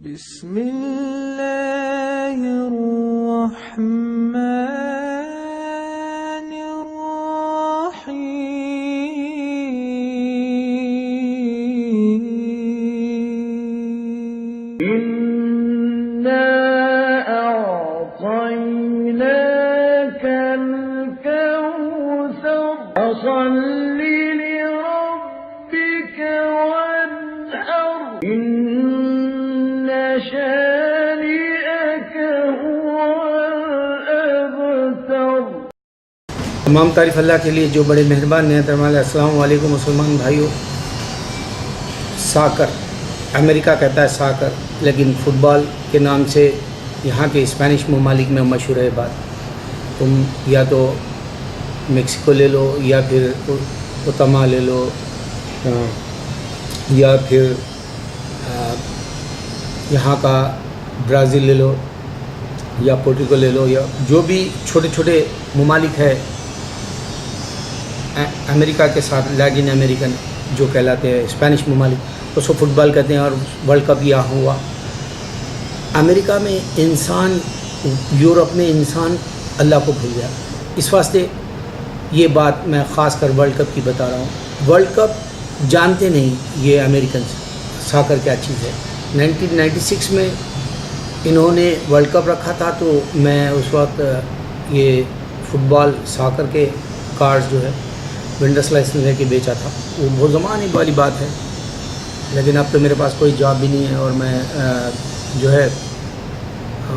بسم اللہ الرحمن الرحیم إِنَّا أَعْطَيْنَاكَ الْكَوْثَرَ فَصَلِّ لِرَبِّكَ وَانْحَرْ إِنَّ شَانِئَكَ هُوَ الْأَبْتَرُ۔ تمام تعریف اللہ کے لیے جو بڑے مہربان نہایت رحمان۔ السلام علیکم مسلمان بھائیوں۔ ساکر، امریکہ کہتا ہے ساکر، لیکن فٹ بال کے نام سے یہاں کے اسپینش ممالک میں مشہور ہے بات۔ تم یا تو میکسیکو لے لو، یا پھر اوتاما لے لو، یا پھر یہاں کا برازیل لے لو، یا پورٹیکو لے لو، یا جو بھی چھوٹے چھوٹے ممالک ہے امریکہ کے ساتھ، لیٹن امریکن جو کہلاتے ہیں اسپینش ممالک، اس کو فٹ بال کہتے ہیں۔ اور ورلڈ کپ یہاں ہوا امریکہ میں۔ انسان، یورپ میں انسان اللہ کو بھول گیا۔ اس واسطے یہ بات میں خاص کر ورلڈ کپ کی بتا رہا ہوں۔ ورلڈ کپ جانتے نہیں یہ امریکنز ساکر کیا چیز ہے۔ 1996 میں انہوں نے ورلڈ کپ رکھا تھا، تو میں اس وقت یہ فٹ بال ساکر کے کارڈز جو ہے ونڈرس لائسنس لے کے بیچا تھا۔ وہ بہت زمانے والی بات ہے، لیکن اب تو میرے پاس کوئی جاب بھی نہیں ہے، اور میں جو ہے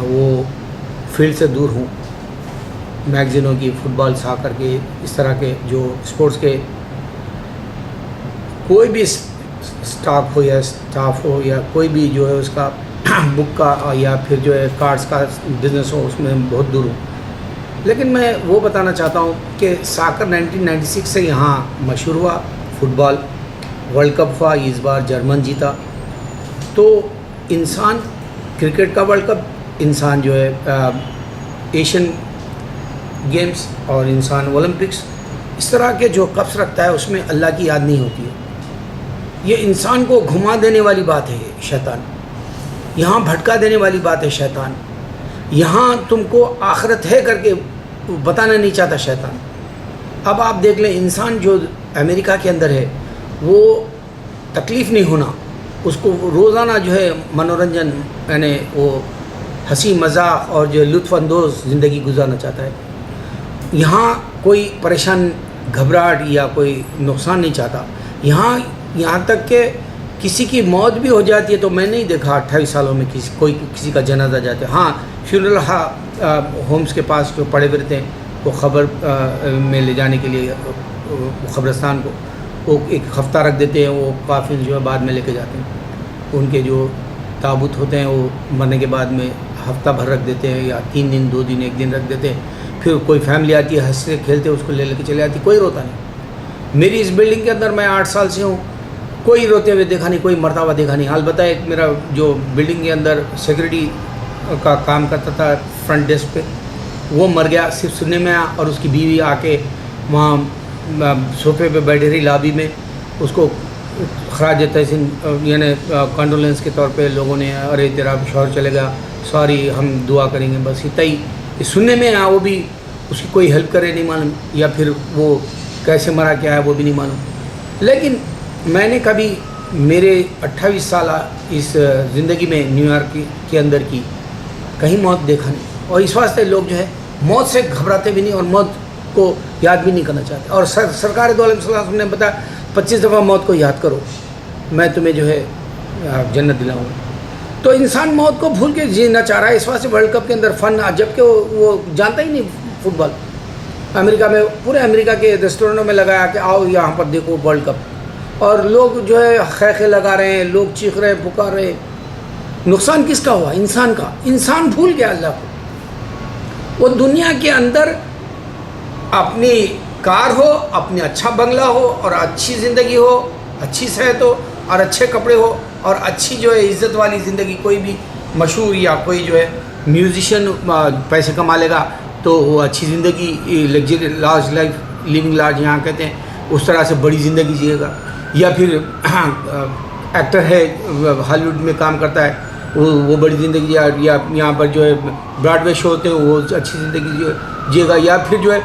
وہ فیلڈ سے دور ہوں۔ میگزینوں کی، فٹ بال، ساکر کے، اس طرح کے جو اسپورٹس کے کوئی بھی اسٹاک ہو یا اسٹاف ہو یا کوئی بھی جو ہے اس کا بک کا یا پھر جو ہے کارڈز کا بزنس ہو، اس میں بہت دور ہوں۔ لیکن میں وہ بتانا چاہتا ہوں کہ ساکر 1996 سے یہاں مشہور ہوا۔ فٹ بال ورلڈ کپ ہوا، اس بار جرمن جیتا۔ تو انسان کرکٹ کا ورلڈ کپ، انسان جو ہے ایشین گیمز اور انسان اولمپکس، اس طرح کے جو کپس رکھتا ہے اس میں اللہ کی یاد نہیں ہوتی ہے۔ یہ انسان کو گھما دینے والی بات ہے، شیطان یہاں بھٹکا دینے والی بات ہے۔ شیطان یہاں تم کو آخرت ہے کر کے بتانا نہیں چاہتا شیطان۔ اب آپ دیکھ لیں، انسان جو امریکہ کے اندر ہے وہ تکلیف نہیں ہونا، اس کو روزانہ جو ہے منورنجن، یعنی وہ ہنسی مذاق اور جو لطف اندوز زندگی گزارنا چاہتا ہے۔ یہاں کوئی پریشان، گھبراہٹ یا کوئی نقصان نہیں چاہتا۔ یہاں تک کہ کسی کی موت بھی ہو جاتی ہے تو میں نہیں دیکھا 28 سالوں میں کسی کا جنازہ جاتا ہے۔ ہاں، فیونرل ہومز کے پاس جو پڑے ہوئے رہتے ہیں، وہ خبر میں لے جانے کے لیے قبرستان کو وہ ایک ہفتہ رکھ دیتے ہیں، وہ کافی جو ہے بعد میں لے کے جاتے ہیں۔ ان کے جو تابوت ہوتے ہیں وہ مرنے کے بعد میں ہفتہ بھر رکھ دیتے ہیں، یا 3 دن، 2 دن، 1 دن رکھ دیتے ہیں۔ پھر کوئی فیملی آتی ہے، ہنستے کھیلتے اس کو لے کے چلے جاتی، کوئی روتا نہیں۔ میری اس بلڈنگ کے اندر میں 8 سال سے ہوں، کوئی روتے ہوئے دیکھا نہیں، کوئی مرتا ہوا دیکھا نہیں۔ البتہ ایک میرا جو بلڈنگ کے اندر سیکورٹی کا کام کرتا تھا فرنٹ ڈیسک پہ، وہ مر گیا، صرف سننے میں آیا، اور اس کی بیوی آ کے وہاں صوفے پہ بیٹھی رہی لابی میں، اس کو خراج تحسین یعنی کنڈولنس کے طور پہ لوگوں نے، ارے تیرا شوہر چلے گیا، سوری، ہم دعا کریں گے، بس اتنا ہی سننے میں آیا۔ وہ بھی اس کی کوئی ہیلپ کرے نہیں معلوم، یا پھر وہ کیسے مرا کیا ہے وہ بھی نہیں معلوم۔ لیکن میں نے کبھی میرے 28 سالہ اس زندگی میں نیو یارک کے اندر کی کہیں موت دیکھا نہیں، اور اس واسطے لوگ جو ہے موت سے گھبراتے بھی نہیں اور موت کو یاد بھی نہیں کرنا چاہتے۔ اور سرکار دو عالم صلی اللہ علیہ وسلم نے بتایا 25 دفعہ موت کو یاد کرو، میں تمہیں جو ہے جنت دلاؤں گا۔ تو انسان موت کو بھول کے جینا چاہ رہا ہے۔ اس واسطے ورلڈ کپ کے اندر فن، جبکہ وہ جانتا ہی نہیں فٹ بال۔ امریکہ میں، پورے امریکہ کے ریسٹورینٹوں میں لگایا کہ آؤ یہاں پر دیکھو ورلڈ کپ، اور لوگ جو ہے خیخے لگا رہے ہیں، لوگ چیخ رہے ہیں، پکار رہے ہیں۔ نقصان کس کا ہوا؟ انسان کا۔ انسان بھول گیا اللہ کو۔ وہ دنیا کے اندر اپنی کار ہو، اپنی اچھا بنگلہ ہو، اور اچھی زندگی ہو، اچھی صحت ہو، اور اچھے کپڑے ہو، اور اچھی جو ہے عزت والی زندگی، کوئی بھی مشہور یا کوئی جو ہے میوزیشین پیسے کما لے گا تو وہ اچھی زندگی، luxury large life living large یہاں کہتے ہیں، اس طرح سے بڑی زندگی جیے گا۔ یا پھر ایکٹر ہے، ہالی ووڈ میں کام کرتا ہے، وہ بڑی زندگی یا یہاں پر جو ہے براڈ وے شو ہوتے ہیں وہ اچھی زندگی جیے گا، یا پھر جو ہے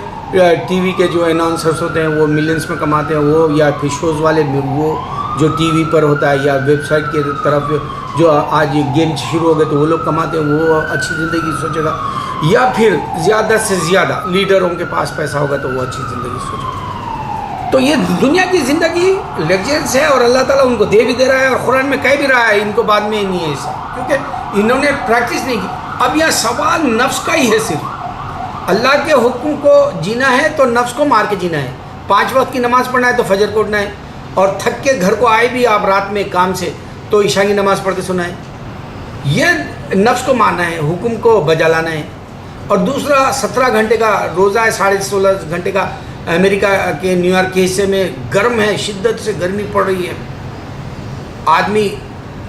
ٹی وی کے جو اناؤنسرس ہوتے ہیں وہ ملینس میں کماتے ہیں وہ، یا پھر شوز والے وہ جو ٹی وی پر ہوتا ہے یا ویب سائٹ کی طرف جو آج گیم شروع ہو گئے تو وہ لوگ کماتے ہیں وہ اچھی زندگی سوچے گا، یا پھر زیادہ سے زیادہ لیڈروں کے پاس پیسہ ہوگا تو وہ اچھی زندگی سوچے گا۔ تو یہ دنیا کی زندگی لیگزریس ہے اور اللہ تعالیٰ ان کو دے بھی دے رہا ہے، اور قرآن میں کہہ بھی رہا ہے ان کو بعد میں نہیں ہے ایسا، کیونکہ انہوں نے پریکٹس نہیں کی۔ اب یہ سوال نفس کا ہی ہے، صرف اللہ کے حکم کو جینا ہے تو نفس کو مار کے جینا ہے، 5 وقت کی نماز پڑھنا ہے تو فجر کو اٹھنا ہے، اور تھک کے گھر کو آئے بھی آپ رات میں کام سے تو عشاء کی نماز پڑھ کے سنا ہے، یہ نفس کو ماننا ہے، حکم کو بجا لانا ہے۔ اور دوسرا 17 گھنٹے کا روزہ ہے، 16.5 گھنٹے کا۔ امریکہ کے نیو یارک کے حصے میں گرم ہے، شدت سے گرمی پڑ رہی ہے، آدمی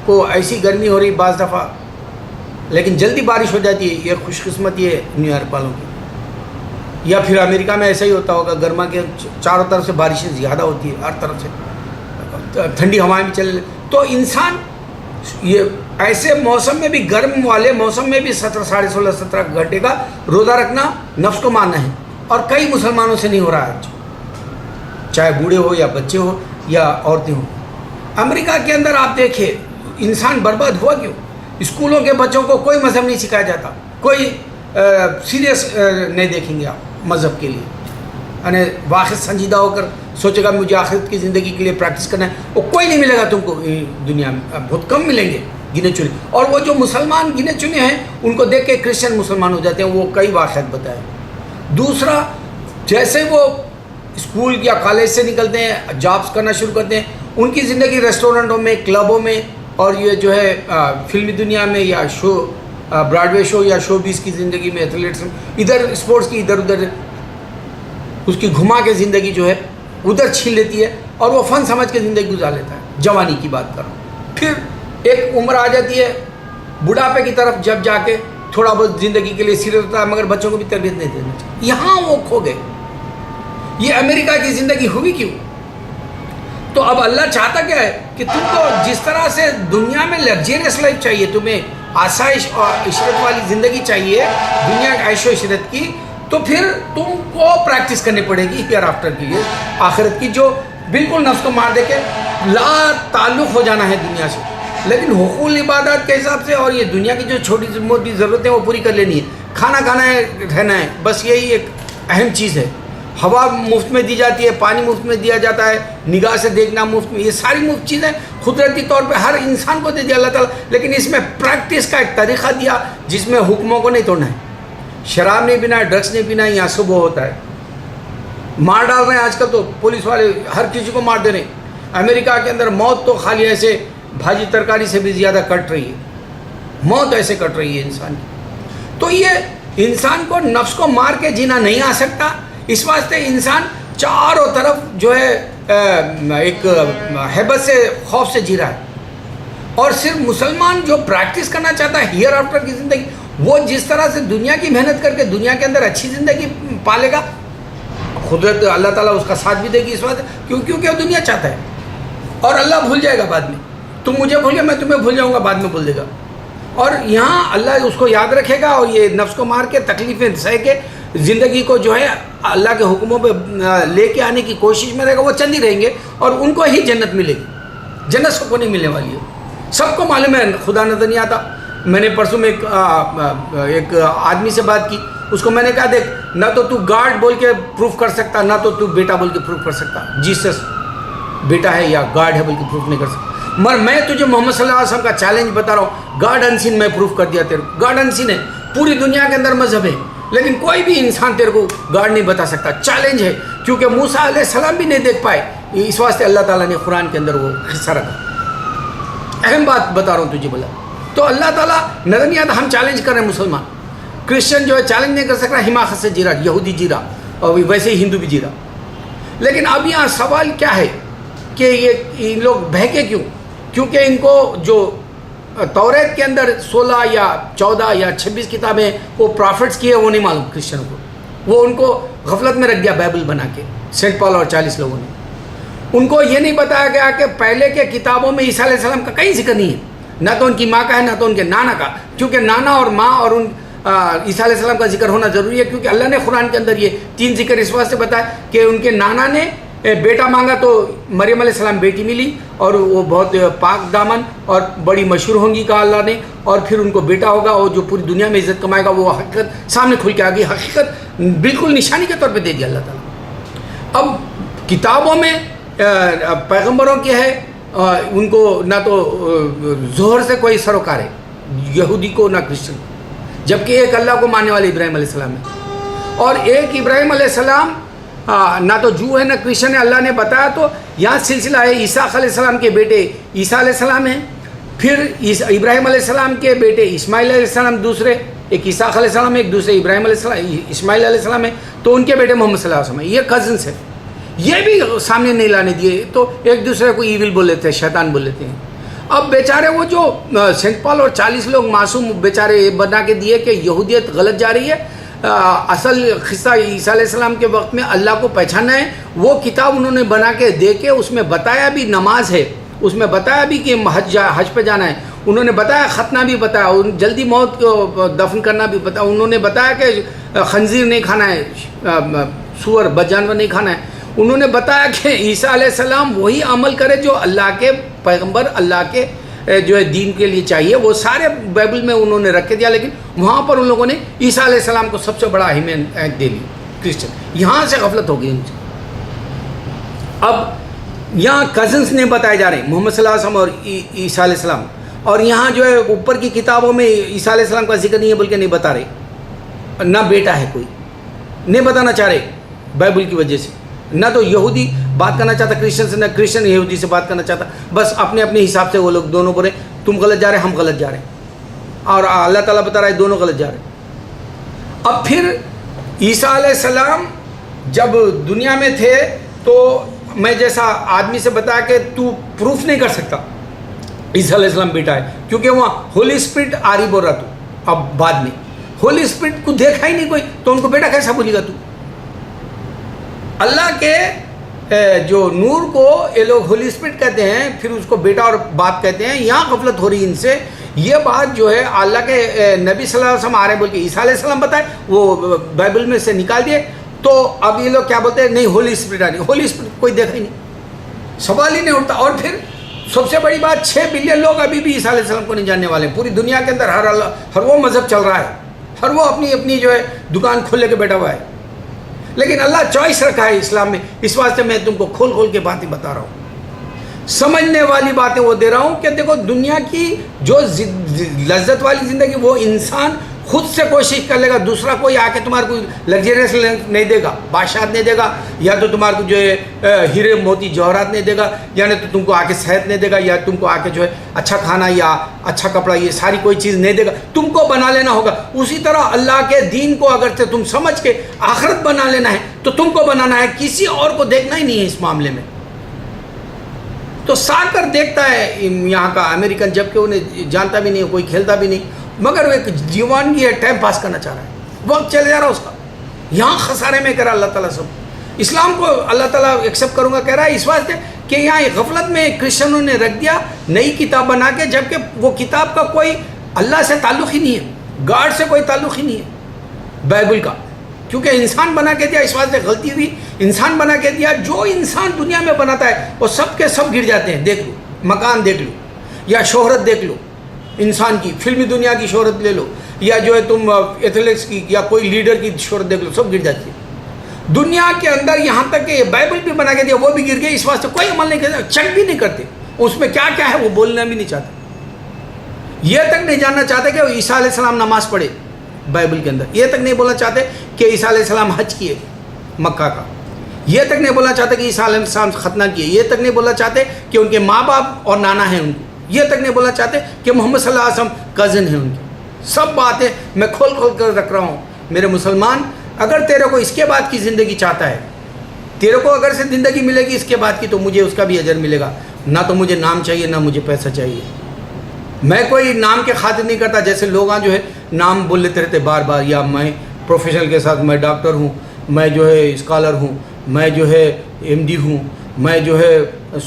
کو ایسی گرمی ہو رہی بعض دفعہ، لیکن جلدی بارش ہو جاتی ہے، یہ خوش قسمتی ہے نیو یارک والوں کی۔ یا پھر امریکہ میں ایسا ہی ہوتا ہوگا، گرما کے چاروں طرف سے بارشیں زیادہ ہوتی ہے، ہر طرف سے ٹھنڈی ہوائیں بھی چل، تو انسان یہ ایسے موسم میں بھی، گرم والے موسم میں بھی 16.5 گھنٹے کا روزہ رکھنا نفس کو ماننا ہے، اور کئی مسلمانوں سے نہیں ہو رہا ہے، چاہے بوڑھے ہو یا بچے ہو یا عورتیں ہوں۔ امریکہ کے اندر آپ دیکھیں انسان برباد ہوا کیوں؟ اسکولوں کے بچوں کو کوئی مذہب نہیں سکھایا جاتا، کوئی سیریس نہیں دیکھیں گے آپ مذہب کے لیے، یعنی واقع سنجیدہ ہو کر سوچے گا مجھے آخرت کی زندگی کے لیے پریکٹس کرنا ہے، وہ کوئی نہیں ملے گا تم کو دنیا میں، بہت کم ملیں گے گنے چنے، اور وہ جو مسلمان گنے چنے ہیں ان کو دیکھ کے کرسچن مسلمان ہو جاتے ہیں، وہ کئی واقعات بتائے۔ دوسرا، جیسے وہ اسکول یا کالج سے نکلتے ہیں، جابس کرنا شروع کرتے ہیں، ان کی زندگی ریسٹورنٹوں میں، کلبوں میں، اور یہ جو ہے فلمی دنیا میں یا شو، براڈ وے شو یا شو بیس کی زندگی میں، ایتھلیٹس میں، ادھر اسپورٹس کی ادھر ادھر اس کی گھما کے زندگی جو ہے ادھر چھین لیتی ہے، اور وہ فن سمجھ کے زندگی گزار لیتا ہے۔ جوانی کی بات کر رہا ہوں، پھر ایک عمر آ جاتی ہے بڑھاپے کی طرف، جب جا کے تھوڑا بہت زندگی کے لیے سیریس ہوتا ہے، مگر بچوں کو بھی تربیت نہیں دینا چاہیے، یہاں وہ کھو گئے۔ یہ امریکہ کی زندگی ہوئی کیوں؟ تو اب اللہ چاہتا کیا ہے کہ تم کو جس طرح سے دنیا میں لگزریس لائف چاہیے، تمہیں آسائش اور عشرت والی زندگی چاہیے، دنیا کی عیش و عشرت کی، تو پھر تم کو پریکٹس کرنی پڑے گی ہیئر آفٹر کے لیے، آخرت کی، جو بالکل نفس کو مار دے کے لا تعلق ہو جانا ہے دنیا سے، لیکن حقوق عبادات کے حساب سے، اور یہ دنیا کی جو چھوٹی موٹی ضرورتیں وہ پوری کر لینی ہے، کھانا کھانا ہے، رہنا ہے، بس یہی ایک اہم چیز ہے۔ ہوا مفت میں دی جاتی ہے، پانی مفت میں دیا جاتا ہے، نگاہ سے دیکھنا مفت میں، یہ ساری مفت چیزیں قدرتی طور پہ ہر انسان کو دے دیا اللہ تعالیٰ، لیکن اس میں پریکٹس کا ایک طریقہ دیا جس میں حکموں کو نہیں توڑنا ہے، شراب نہیں پینا ہے، ڈرگس نہیں پینا ہے، یہاں صبح ہوتا ہے، مار ڈال رہے ہیں آج کل تو پولیس والے، ہر کسی کو مار دے رہے ہیں۔ امریکہ کے اندر موت تو خالی ایسے بھاجی ترکاری سے بھی زیادہ کٹ رہی ہے، موت ایسے کٹ رہی ہے انسان کی۔ تو یہ انسان کو نفس کو مار کے جینا نہیں آ سکتا، اس واسطے انسان چاروں طرف جو ہے ایک ہیبت سے، خوف سے جی رہا ہے، اور صرف مسلمان جو پریکٹس کرنا چاہتا ہے ہیئر آفٹر کی زندگی، وہ جس طرح سے دنیا کی محنت کر کے دنیا کے اندر اچھی زندگی پالے گا، قدرت اللہ تعالیٰ اس کا ساتھ بھی دے گی، اس واسطے کیونکہ وہ دنیا چاہتا ہے، اور اللہ بھول جائے گا بعد میں، تم مجھے بھول گیا میں تمہیں بھول جاؤں گا، بعد میں بھول دے گا، اور یہاں اللہ اس کو یاد رکھے گا، اور یہ نفس کو مار کے تکلیفیں سہ کے زندگی کو جو ہے اللہ کے حکموں پہ لے کے آنے کی کوشش میں رہے گا، وہ چند ہی رہیں گے، اور ان کو ہی جنت ملے گی، جنت سب کو نہیں ملنے والی ہے، سب کو معلوم ہے خدا نظر نہیں آتا۔ میں نے پرسوں میں ایک آدمی سے بات کی، اس کو میں نے کہا دیکھ، نہ تو گاڈ بول کے پروف کر سکتا، نہ تو بیٹا بول کے پروف کر سکتا، جیسس بیٹا ہے یا گاڈ ہے بول کے پروف نہیں کر سکتا، مگر میں تجھے محمد صلی اللہ علیہ وسلم کا چیلنج بتا رہا ہوں، گاڈ انسین میں پروف کر دیا تیرے کو، گاڈ انسین ہے، پوری دنیا کے اندر مذہب ہے، لیکن کوئی بھی انسان تیرے کو گاڈ نہیں بتا سکتا، چیلنج ہے، کیونکہ موسیٰ علیہ السلام بھی نہیں دیکھ پائے، اس واسطے اللہ تعالیٰ نے قرآن کے اندر وہ حصہ رکھا۔ اہم بات بتا رہا ہوں تجھے، بولا تو اللہ تعالیٰ نظر نہیں آتا، ہم چیلنج کر رہے ہیں، مسلمان کرسچن جو ہے چیلنج نہیں کر سک رہا، حماقت سے جی رہا، یہودی جی رہا، اور ویسے ہی ہندو بھی جی رہا۔ لیکن اب یہاں سوال کیا ہے کہ یہ لوگ بہکے کیوں؟ کیونکہ ان کو جو توریت کے اندر 16 یا 14 یا 26 کتابیں وہ پرافٹس کی ہے، وہ نہیں معلوم کرسچنوں کو، وہ ان کو غفلت میں رکھ دیا بائبل بنا کے، سینٹ پال اور 40 لوگوں نے۔ ان کو یہ نہیں بتایا گیا کہ پہلے کے کتابوں میں عیسیٰ علیہ السلام کا کہیں ذکر نہیں ہے، نہ تو ان کی ماں کا ہے نہ تو ان کے نانا کا، کیونکہ نانا اور ماں اور ان عیسیٰ علیہ السلام کا ذکر ہونا ضروری ہے، کیونکہ اللہ نے قرآن کے اندر یہ 3 ذکر اس واسطے بتایا کہ ان کے نانا نے بیٹا مانگا تو مریم علیہ السلام بیٹی ملی، اور وہ بہت پاک دامن اور بڑی مشہور ہوں گی کہا اللہ نے، اور پھر ان کو بیٹا ہوگا اور جو پوری دنیا میں عزت کمائے گا، وہ حقیقت سامنے کھل کے آ گئی، حقیقت بالکل نشانی کے طور پہ دے دیا اللہ تعالیٰ۔ اب کتابوں میں پیغمبروں کی ہے، ان کو نہ تو ظہر سے کوئی سروکار ہے یہودی کو نہ کرسچن کو، جبکہ ایک اللہ کو ماننے والے ابراہیم علیہ السلام ہے، اور ایک ابراہیم علیہ السلام نہ تو جو ہے نہ کرسچن ہے۔ اللہ نے بتایا تو یہاں سلسلہ ہے، عیسیٰ علیہ السلام کے بیٹے عیسیٰ علیہ السلام ہیں، پھر ابراہیم علیہ السلام کے بیٹے اسماعیل علیہ السلام دوسرے، ایک عیسیٰ علیہ السلام ایک دوسرے ابراہیم علیہ السلام اسماعیل علیہ السلام ہے، تو ان کے بیٹے محمد صلی اللہ علیہ وسلم ہیں، یہ کزنس ہیں، یہ بھی سامنے نہیں لانے دیے، تو ایک دوسرے کو ایول بول لیتے ہیں، شیطان بول لیتے ہیں۔ اب بیچارے وہ جو سینٹ پال اور 40 لوگ معصوم بیچارے بنا کے دیے کہ یہودیت غلط جا رہی ہے، اصل قصہ عیسیٰ علیہ السلام کے وقت میں اللہ کو پہچانا ہے، وہ کتاب انہوں نے بنا کے دے کے اس میں بتایا بھی نماز ہے، اس میں بتایا بھی کہ حج پہ جانا ہے، انہوں نے بتایا ختنہ بھی بتایا، جلدی موت کو دفن کرنا بھی بتایا، انہوں نے بتایا کہ خنزیر نہیں کھانا ہے، سور بدجانور نہیں کھانا ہے، انہوں نے بتایا کہ عیسیٰ علیہ السلام وہی عمل کرے جو اللہ کے پیغمبر اللہ کے جو ہے دین کے لیے چاہیے، وہ سارے بائبل میں انہوں نے رکھ کے دیا، لیکن وہاں پر ان لوگوں نے عیسیٰ علیہ السلام کو سب سے بڑا اہمیت دے لی کرسچن، یہاں سے غفلت ہو گئی ان سے۔ اب یہاں کزنس نے بتائے جا رہے ہیں محمد صلی اللہ علیہ وسلم اور عیسیٰ علیہ السلام، اور یہاں جو ہے اوپر کی کتابوں میں عیسیٰ علیہ السلام کا ذکر نہیں ہے، بلکہ نہیں بتا رہے، نہ بیٹا ہے کوئی، نہیں بتانا چاہ رہے بائبل کی وجہ سے، نہ تو یہودی بات کرنا چاہتا کرسچن سے، نہ کرسچن یہودی سے بات کرنا چاہتا، بس اپنے اپنے حساب سے وہ لوگ دونوں بولے تم غلط جا رہے ہم غلط جا رہے ہیں، اور اللہ تعالیٰ بتا رہا ہے دونوں غلط جا رہے ہیں۔ اب پھر عیسیٰ علیہ السلام جب دنیا میں تھے تو میں جیسا آدمی سے بتایا کہ تو پروف نہیں کر سکتا عیسیٰ علیہ السلام بیٹا ہے، کیونکہ وہاں ہولی اسپرٹ آ رہی بول رہا تو، اب بعد میں ہولی اسپرٹ کو دیکھا ہی نہیں کوئی، تو ان کو بیٹا کیسا بولے گا تو؟ اللہ کے جو نور کو یہ لوگ ہولی اسپرٹ کہتے ہیں، پھر اس کو بیٹا اور باپ کہتے ہیں، یہاں غفلت ہو رہی ان سے، یہ بات جو ہے اللہ کے نبی صلی اللہ علیہ وسلم آ رہے ہیں بول کے عیسیٰ علیہ السلام بتائے، وہ بائبل میں سے نکال دیے، تو اب یہ لوگ کیا بولتے ہیں نہیں ہولی اسپرٹ آ رہی، ہولی اسپرٹ کوئی دیکھا ہی نہیں، سوال ہی نہیں اٹھتا۔ اور پھر سب سے بڑی بات 6 بلین لوگ ابھی بھی عیسیٰ علیہ السلام کو نہیں جاننے والے ہیں، پوری دنیا کے اندر ہر وہ مذہب چل رہا ہے، ہر وہ اپنی جو ہے دکان کھول لے کے بیٹھا ہوا ہے، لیکن اللہ چوائس رکھا ہے اسلام میں، اس واسطے میں تم کو کھول کے باتیں بتا رہا ہوں، سمجھنے والی باتیں وہ دے رہا ہوں کہ دیکھو دنیا کی جو لذت والی زندگی وہ انسان خود سے کوشش کر لے گا، دوسرا کوئی آ کے تمہارے کو لگژریس نہیں دے گا، بادشاہت نہیں دے گا، یا تو تمہارے کو جو ہے ہیرے موتی جوہرات نہیں دے گا، یا نہیں تو تم کو آ کے صحت نہیں دے گا، یا تم کو آ کے جو ہے اچھا کھانا یا اچھا کپڑا، یہ ساری کوئی چیز نہیں دے گا، تم کو بنا لینا ہوگا۔ اسی طرح اللہ کے دین کو اگر سے تم سمجھ کے آخرت بنا لینا ہے تو تم کو بنانا ہے، کسی اور کو دیکھنا ہی نہیں ہے اس معاملے میں۔ تو سا کر دیکھتا ہے یہاں کا امریکن، جبکہ انہیں جانتا بھی نہیں، کوئی کھیلتا بھی نہیں، مگر وہ ایک جیوانگی ہے، ٹائم پاس کرنا چاہ رہا ہے، وقت چلے جا رہا ہے اس کا، یہاں خسارے میں کرا اللہ تعالیٰ سب۔ اسلام کو اللہ تعالیٰ ایکسیپٹ کروں گا کہہ رہا ہے اس واسطے کہ یہاں غفلت میں کرسچنوں نے رکھ دیا نئی کتاب بنا کے، جبکہ وہ کتاب کا کوئی اللہ سے تعلق ہی نہیں ہے، گاڈ سے کوئی تعلق ہی نہیں ہے بائبل کا، کیونکہ انسان بنا کے دیا، اس واسطے غلطی ہوئی، انسان بنا کے دیا، جو انسان دنیا میں بناتا ہے وہ سب کے سب گر جاتے ہیں، دیکھ لو مکان دیکھ لو، یا شہرت دیکھ لو، انسان کی فلمی دنیا کی شہرت لے لو، یا جو ہے تم ایتھلیٹس کی یا کوئی لیڈر کی شہرت دیکھ لو، سب گر جاتی ہے دنیا کے اندر، یہاں تک کہ بائبل بھی بنا کے دیا وہ بھی گر گئے، اس واسطے کوئی عمل نہیں کرتا، چیک بھی نہیں کرتے اس میں کیا کیا ہے، وہ بولنا بھی نہیں چاہتے، یہ تک نہیں جاننا چاہتے کہ عیسیٰ علیہ السلام نماز پڑھے بائبل کے اندر، یہ تک نہیں بولنا چاہتے کہ عیسیٰ علیہ السلام حج کیے مکہ کا، یہ تک نہیں بولنا چاہتے کہ عیسیٰ علیہ السلام ختنہ کیے، یہ تک نہیں بولنا چاہتے کہ ان کے ماں باپ اور نانا ہیں ان کو، یہ تک نہیں بولنا چاہتے کہ محمد صلی اللہ علیہ وسلم کزن ہیں ان کی۔ سب باتیں میں کھول کر رکھ رہا ہوں۔ میرے مسلمان، اگر تیرے کو اس کے بعد کی زندگی چاہتا ہے، تیرے کو اگر سے زندگی ملے گی اس کے بعد کی، تو مجھے اس کا بھی اجر ملے گا، نہ تو مجھے نام چاہیے نہ مجھے پیسہ چاہیے۔ میں کوئی نام کے خاطر نہیں کرتا، جیسے لوگ جو ہے نام بول لیتے رہتے بار بار، یا میں پروفیشنل کے ساتھ میں ڈاکٹر ہوں، میں جو ہے اسکالر ہوں، میں جو ہے ایم ڈی ہوں، میں جو ہے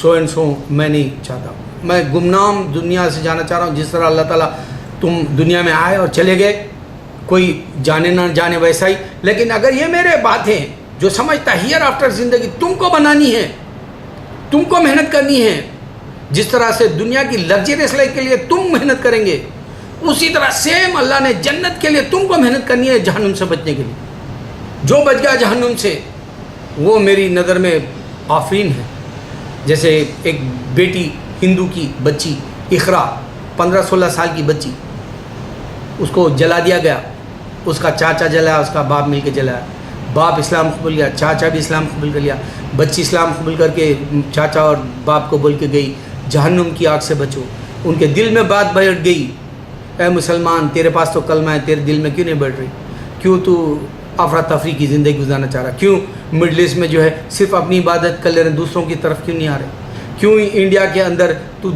سو اینڈ سو، میں نہیں چاہتا۔ میں گمنام دنیا سے جانا چاہ رہا ہوں. جس طرح اللہ تعالیٰ تم دنیا میں آئے اور چلے گئے, کوئی جانے نہ جانے ویسا ہی. لیکن اگر یہ میرے باتیں جو سمجھتا ہیئر آفٹر زندگی تم کو بنانی ہے, تم کو محنت کرنی ہے, جس طرح سے دنیا کی لگژریس لائف کے لیے تم محنت کریں گے, اسی طرح سیم اللہ نے جنت کے لیے تم کو محنت کرنی ہے جہنم سے بچنے کے لیے. جو بچ گیا جہنم سے وہ میری نظر میں آفرین ہے. جیسے ایک بیٹی ہندو کی بچی اقرا 15-16 سال کی بچی, اس کو جلا دیا گیا. اس کا چاچا جلایا, اس کا باپ مل کے جلایا. باپ اسلام قبول کیا, چاچا بھی اسلام قبول کر لیا. بچی اسلام قبول کر کے چاچا اور باپ کو بول کے گئی جہنم کی آگ سے بچو. ان کے دل میں بات بیٹھ گئی, اے مسلمان تیرے پاس تو کلمہ ہے, تیرے دل میں کیوں نہیں بیٹھ رہی؟ کیوں تو افراتفری کی زندگی گزارنا چاہ رہا؟ کیوں مڈل ایسٹ میں جو ہے صرف اپنی عبادت کر لے رہے ہیں, دوسروں کی طرف کیوں نہیں آ رہے؟ کیوں انڈیا کے اندر تو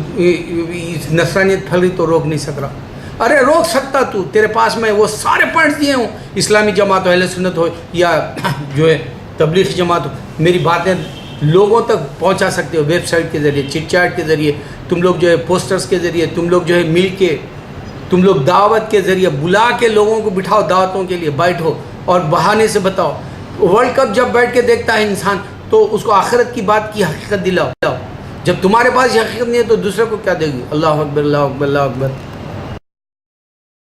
نصرانیت پھیل رہی تو روک نہیں سک رہا؟ ارے روک سکتا تو, تیرے پاس میں وہ سارے پوائنٹس دیے ہوں, اسلامی جماعت ہو, اہل سنت ہو, یا جو ہے تبلیغی جماعت ہو. میری باتیں لوگوں تک پہنچا سکتے ہو ویب سائٹ کے ذریعے, چٹ چیٹ کے ذریعے, تم لوگ جو ہے پوسٹرز کے ذریعے, تم لوگ جو ہے مل کے, تم لوگ دعوت کے ذریعے بلا کے لوگوں کو بٹھاؤ, دعوتوں کے لیے بیٹھو اور بہانے سے بتاؤ. ورلڈ کپ جب بیٹھ کے دیکھتا ہے انسان تو اس کو آخرت کی بات کی حقیقت دلاؤ. جب تمہارے پاس یہ حقیقت نہیں ہے تو دوسرے کو کیا دے گی؟ اللہ اکبر اللہ اکبر اللہ اکبر.